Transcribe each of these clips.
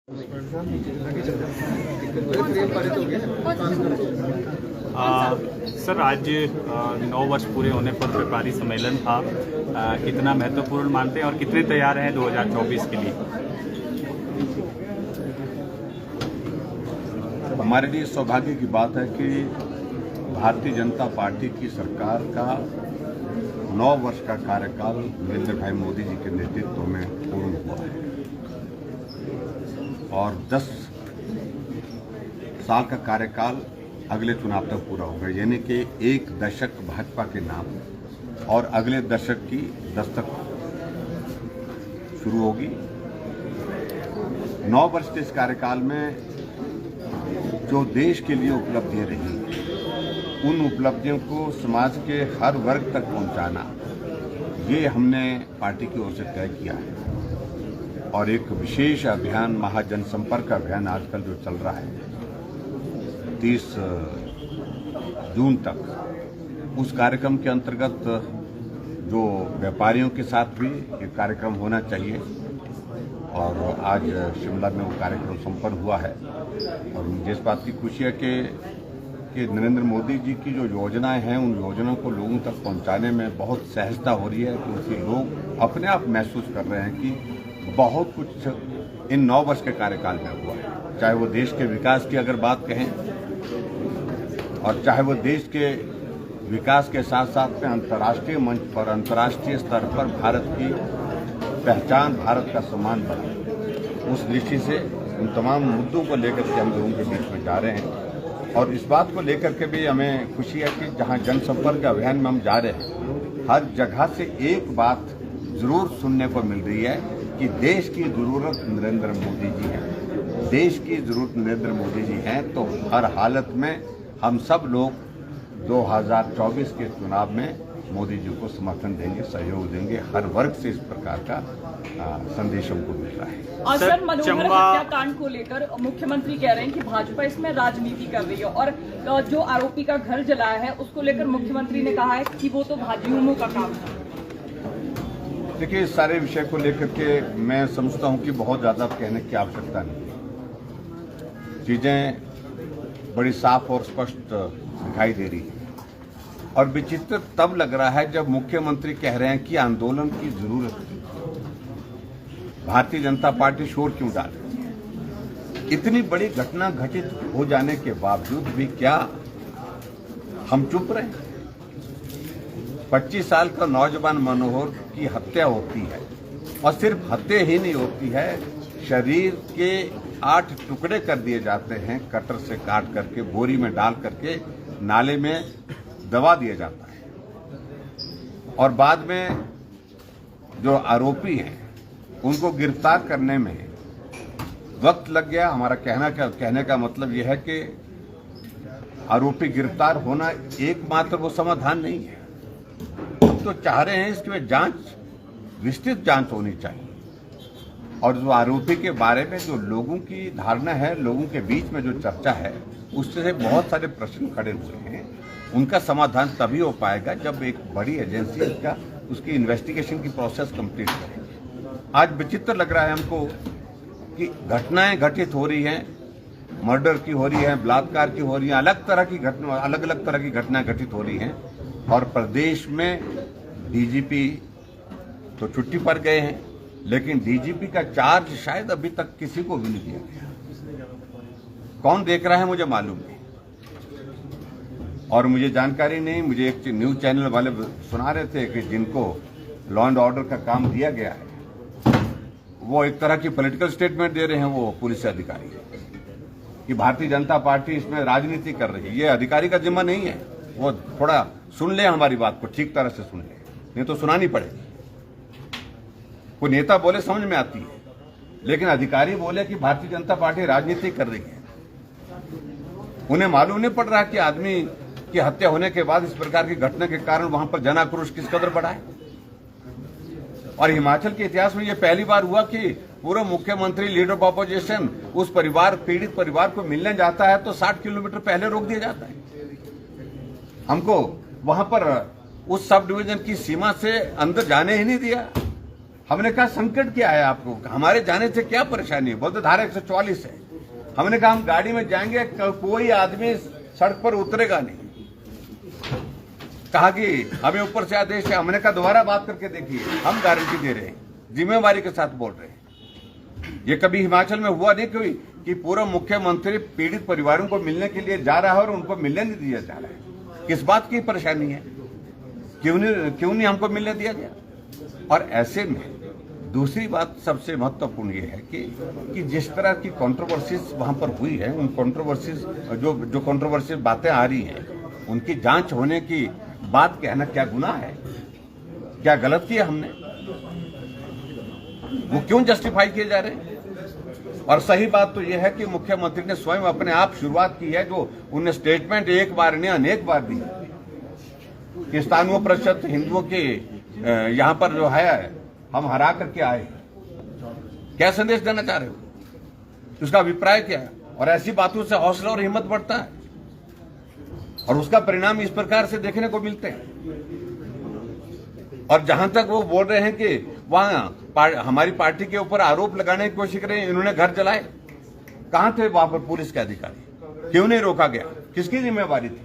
Sir, आज 9 वर्ष पूरे होने पर व्यापारी सम्मेलन था। कितना महत्वपूर्ण मानते हैं और कितने तैयार हैं 2024 के लिए? हमारे लिए सौभाग्य की बात है कि भारतीय जनता पार्टी की सरकार का 9 वर्ष का कार्यकाल नरेंद्र भाई मोदी जी के नेतृत्व में पूर्ण हुआ है और 10 साल का कार्यकाल अगले चुनाव तक पूरा होगा, यानी कि एक दशक भाजपा के नाम और अगले दशक की दस्तक शुरू होगी। 9 वर्ष के इस कार्यकाल में जो देश के लिए उपलब्धियां रही, उन उपलब्धियों को समाज के हर वर्ग तक पहुंचाना, ये हमने पार्टी की ओर से तय किया है। और एक विशेष अभियान, महाजनसंपर्क अभियान आजकल जो चल रहा है 30 जून तक, उस कार्यक्रम के अंतर्गत जो व्यापारियों के साथ भी एक कार्यक्रम होना चाहिए और आज शिमला में वो कार्यक्रम संपन्न हुआ है। और मुझे इस बात की खुशी है कि नरेंद्र मोदी जी की जो योजनाएं हैं, उन योजनाओं को लोगों तक पहुंचाने में बहुत सहजता हो रही है, क्योंकि लोग अपने आप महसूस कर रहे हैं कि बहुत कुछ इन 9 वर्ष के कार्यकाल में हुआ है। चाहे वो देश के विकास की अगर बात कहें, और चाहे वो देश के विकास के साथ साथ में अंतर्राष्ट्रीय मंच पर, अंतर्राष्ट्रीय स्तर पर भारत की पहचान, भारत का सम्मान बढ़े, उस दृष्टि से उन तमाम मुद्दों को लेकर के हम लोगों के बीच में जा रहे हैं। और इस बात को लेकर के भी हमें खुशी है कि जहां जनसंपर्क अभियान में हम जा रहे हैं, हर जगह से एक बात जरूर सुनने को मिल रही है कि देश की जरूरत नरेंद्र मोदी जी हैं। देश की जरूरत नरेंद्र मोदी जी हैं, तो हर हालत में हम सब लोग 2024 के चुनाव में मोदी जी को समर्थन देंगे, सहयोग देंगे। हर वर्ग से इस प्रकार का संदेश हमको मिल रहा है। और सर, मनोहर हत्याकांड को लेकर मुख्यमंत्री कह रहे हैं कि भाजपा इसमें राजनीति कर रही है, और जो आरोपी का घर जलाया है उसको लेकर मुख्यमंत्री ने कहा है कि वो तो भाजयुमों का काम है। देखिए, इस सारे विषय को लेकर के मैं समझता हूं कि बहुत ज्यादा कहने की आवश्यकता नहीं। चीजें बड़ी साफ और स्पष्ट दिखाई दे रही है और विचित्र तब लग रहा है जब मुख्यमंत्री कह रहे हैं कि आंदोलन की जरूरत थी। भारतीय जनता पार्टी शोर क्यों डाल रही है? इतनी बड़ी घटना घटित हो जाने के बावजूद भी क्या हम चुप रहे? 25 साल का नौजवान मनोहर की हत्या होती है, और सिर्फ हत्या ही नहीं होती है, शरीर के 8 टुकड़े कर दिए जाते हैं, कटर से काट करके, बोरी में डाल करके नाले में दबा दिया जाता है। और बाद में जो आरोपी हैं उनको गिरफ्तार करने में वक्त लग गया। हमारा कहने का मतलब यह है कि आरोपी गिरफ्तार होना एकमात्र वो समाधान नहीं है। हम तो चाह रहे हैं इसकी जांच, विस्तृत जांच होनी चाहिए, और जो आरोपी के बारे में जो लोगों की धारणा है, लोगों के बीच में जो चर्चा है, उससे बहुत सारे प्रश्न खड़े हुए हैं। उनका समाधान तभी हो पाएगा जब एक बड़ी एजेंसी उसकी इन्वेस्टिगेशन की प्रोसेस कंप्लीट करे। आज विचित्र लग रहा है हमको कि घटनाएं घटित हो रही हैं, मर्डर की हो रही है, बलात्कार की हो रही है, अलग अलग तरह की घटनाएं घटित हो रही हैं, और प्रदेश में डीजीपी तो छुट्टी पर गए हैं, लेकिन डीजीपी का चार्ज शायद अभी तक किसी को भी नहीं दिया गया। कौन देख रहा है मुझे मालूम नहीं, और मुझे जानकारी नहीं। मुझे एक न्यूज चैनल वाले सुना रहे थे कि जिनको लॉ एंड ऑर्डर का काम दिया गया है, वो एक तरह की पॉलिटिकल स्टेटमेंट दे रहे हैं, वो पुलिस अधिकारी, कि भारतीय जनता पार्टी इसमें राजनीति कर रही है। ये अधिकारी का जिम्मा नहीं है। वो थोड़ा सुन ले, हमारी बात को ठीक तरह से सुन ले, नहीं तो सुनानी पड़ेगी। कोई नेता बोले समझ में आती है, लेकिन अधिकारी बोले कि भारतीय जनता पार्टी राजनीति कर रही है, उन्हें मालूम नहीं पड़ रहा कि आदमी की हत्या होने के बाद इस प्रकार की घटना के कारण वहां पर जन आक्रोश किस कदर बढ़ा है। और हिमाचल के इतिहास में यह पहली बार हुआ कि पूर्व मुख्यमंत्री, लीडर ऑफ ऑपोजिशन उस पीड़ित परिवार को मिलने जाता है तो 60 किलोमीटर पहले रोक दिया जाता है। हमको वहां पर उस सब डिवीजन की सीमा से अंदर जाने ही नहीं दिया। हमने कहा संकट क्या है आपको, हमारे जाने से क्या परेशानी है? बोलते धारा 144 है। हमने कहा हम गाड़ी में जाएंगे, कोई आदमी सड़क पर उतरेगा नहीं। कहा कि हमें ऊपर से आदेश है। हमने कहा दोबारा बात करके देखिए, हम गारंटी दे रहे हैं, जिम्मेवारी के साथ बोल रहे हैं। ये कभी हिमाचल में हुआ नहीं कोई कि पूरा मुख्यमंत्री पीड़ित परिवारों को मिलने के लिए जा रहा है और उनको मिलने नहीं दिया जा रहा है। किस बात की परेशानी है? क्यों नहीं हमको मिलने दिया गया? और ऐसे में दूसरी बात सबसे महत्वपूर्ण ये है कि जिस तरह की कंट्रोवर्सीज वहां पर हुई है, उन कंट्रोवर्सीज जो कंट्रोवर्सीज बातें आ रही हैं, उनकी जांच होने की बात कहना क्या गुनाह है? क्या गलत किया हमने? वो क्यों जस्टिफाई किए जा रहे हैं? और सही बात तो यह है कि मुख्यमंत्री ने स्वयं अपने आप शुरुआत की है, जो उन्हें स्टेटमेंट एक बार नहीं अनेक बार दी कि स्थानीय प्रतिशत हिंदुओं के यहाँ पर जो है हम हरा करके आए। क्या संदेश देना चाह रहे हो? उसका अभिप्राय क्या है? और ऐसी बातों से हौसला और हिम्मत बढ़ता है और उसका परिणाम इस प्रकार से देखने को मिलते हैं। और जहां तक वो बोल रहे हैं कि वहां हमारी पार्टी के ऊपर आरोप लगाने की कोशिश कर रहे हैं, इन्होंने घर जलाए, कहां थे वहां पर पुलिस के अधिकारी? क्यों नहीं रोका गया? किसकी जिम्मेवारी थी?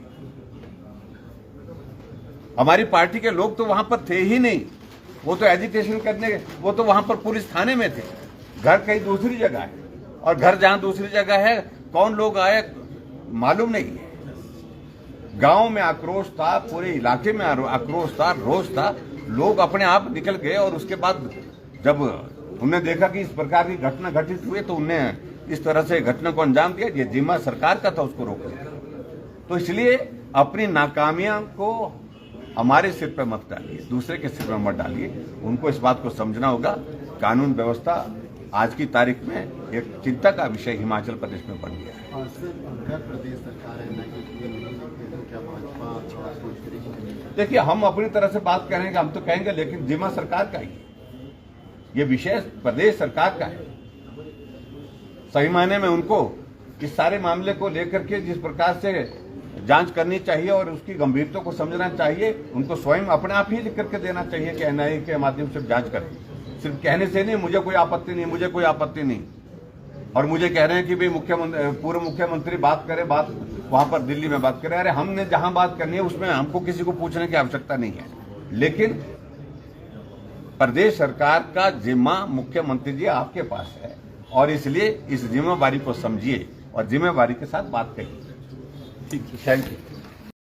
हमारी पार्टी के लोग तो वहां पर थे ही नहीं, वो तो एजिटेशन करने, वो तो वहां पर पुलिस थाने में थे। घर कहीं दूसरी जगह है, और घर जहां दूसरी जगह है, कौन लोग आए मालूम नहीं है। गांव में आक्रोश था, पूरे इलाके में आक्रोश था, रोष था, लोग अपने आप निकल गए। और उसके बाद जब उन्होंने देखा कि इस प्रकार की घटना घटित हुई तो उन्होंने इस तरह से घटना को अंजाम दिया। ये जिम्मा सरकार का था उसको रोकने का। तो इसलिए अपनी नाकामियां को हमारे सिर पर मत डालिए, दूसरे के सिर पर मत डालिए। उनको इस बात को समझना होगा, कानून व्यवस्था आज की तारीख में एक चिंता का विषय हिमाचल प्रदेश में बन गया है। देखिए, हम अपनी तरह से बात करेंगे, हम तो कहेंगे, लेकिन जिम्मा सरकार का ही है। ये विषय प्रदेश सरकार का है। सही मायने में उनको इस सारे मामले को लेकर के जिस प्रकार से जांच करनी चाहिए और उसकी गंभीरता को समझना चाहिए, उनको स्वयं अपने आप ही लिख करके देना चाहिए कि एनआईए के माध्यम से जांच करें। सिर्फ कहने से नहीं, मुझे कोई आपत्ति नहीं, मुझे कोई आपत्ति नहीं। और मुझे कह रहे हैं कि भाई पूर्व मुख्यमंत्री बात करे, बात वहां पर दिल्ली में बात करे। अरे हमने जहां बात करनी है उसमें हमको किसी को पूछने की आवश्यकता नहीं है। लेकिन प्रदेश सरकार का जिम्मा मुख्यमंत्री जी आपके पास है, और इसलिए इस जिम्मेवारी को समझिए और जिम्मेवारी के साथ बात करिए। ठीक है, थैंक यू।